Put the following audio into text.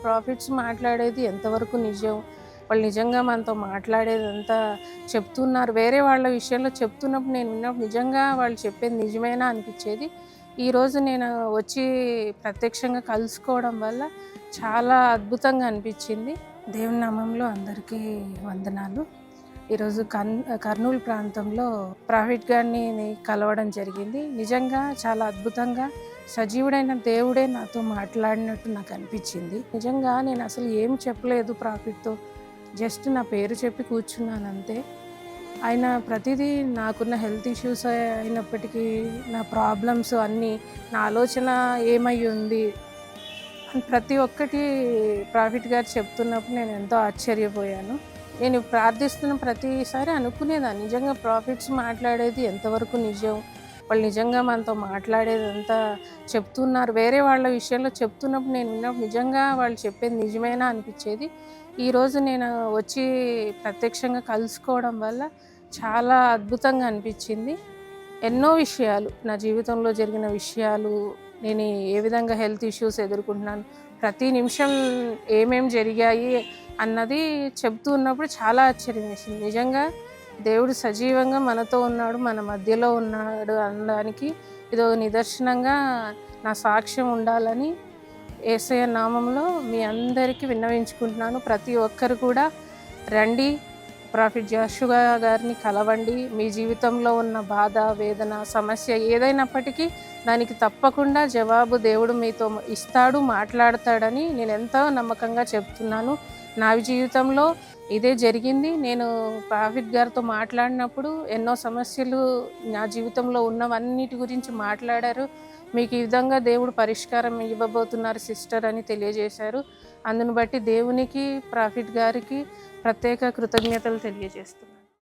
Profits మాట్లాడేది ఎంతవరకు నిజం? వాళ్ళు నిజంగా మనతో మాట్లాడేదంతా చెప్తున్నారు. వేరే వాళ్ళ విషయంలో చెప్తున్నప్పుడు నేను విన్నప్పుడు నిజంగా వాళ్ళు చెప్పేది నిజమేనా అనిపిచ్చేది. ఈరోజు నేను వచ్చి ప్రత్యక్షంగా కలుసుకోవడం వల్ల చాలా అద్భుతంగా అనిపిచ్చింది. దేవుని నామంలో అందరికీ వందనాలు. ఈరోజు కర్నూలు ప్రాంతంలో ప్రాఫిట్ గారిని కలవడం జరిగింది. నిజంగా చాలా అద్భుతంగా సజీవుడైన దేవుడే నాతో మాట్లాడినట్టు నాకు అనిపించింది. నిజంగా నేను అసలు ఏం చెప్పలేదు ప్రాఫిట్తో, జస్ట్ నా పేరు చెప్పి కూర్చున్నాను అంతే. ఆయన ప్రతిదీ నాకున్న హెల్త్ ఇష్యూస్ అయినప్పటికీ నా ప్రాబ్లమ్స్ అన్నీ, నా ఆలోచన ఏమై ఉంది అని ప్రతి ఒక్కటి ప్రాఫిట్ గారు చెప్తున్నప్పుడు నేను ఎంతో ఆశ్చర్యపోయాను. నేను ప్రార్థిస్తున్న ప్రతిసారి అనుకునేదాన్ని, నిజంగా ప్రాఫిట్స్ మాట్లాడేది ఎంతవరకు నిజం? వాళ్ళు నిజంగా మనతో మాట్లాడేదంతా చెప్తున్నారు. వేరే వాళ్ళ విషయంలో చెప్తున్నప్పుడు నేను విన్నప్పుడు నిజంగా వాళ్ళు చెప్పేది నిజమేనా అనిపించేది. ఈరోజు నేను వచ్చి ప్రత్యక్షంగా కలుసుకోవడం వల్ల చాలా అద్భుతంగా అనిపించింది. ఎన్నో విషయాలు, నా జీవితంలో జరిగిన విషయాలు, నేను ఏ విధంగా హెల్త్ ఇష్యూస్ ఎదుర్కొంటున్నాను, ప్రతి నిమిషం ఏమేం జరిగాయి అన్నది చెప్తూ ఉన్నప్పుడు చాలా ఆశ్చర్యం వేసింది. నిజంగా దేవుడు సజీవంగా మనతో ఉన్నాడు, మన మధ్యలో ఉన్నాడు అనడానికి ఇదో నిదర్శనంగా నా సాక్ష్యం ఉండాలని యేసయ్య నామంలో మీ అందరికీ విన్నవించుకుంటున్నాను. ప్రతి ఒక్కరు కూడా రండి, ప్రాఫిట్ జాషువా గారిని కలవండి. మీ జీవితంలో ఉన్న బాధ, వేదన, సమస్య ఏదైనప్పటికీ దానికి తప్పకుండా జవాబు దేవుడు మీతో ఇస్తాడు, మాట్లాడతాడని నేను ఎంతో నమ్మకంగా చెప్తున్నాను. నా జీవితంలో ఇదే జరిగింది. నేను ప్రాఫిట్ గారితో మాట్లాడినప్పుడు ఎన్నో సమస్యలు నా జీవితంలో ఉన్నవన్నిటి గురించి మాట్లాడారు. మీకు ఈ విధంగా దేవుడు పరిష్కారం ఇవ్వబోతున్నారు సిస్టర్ అని తెలియజేశారు. అందును బట్టి దేవునికి, ప్రాఫిట్ గారికి ప్రత్యేక కృతజ్ఞతలు తెలియజేస్తున్నాను.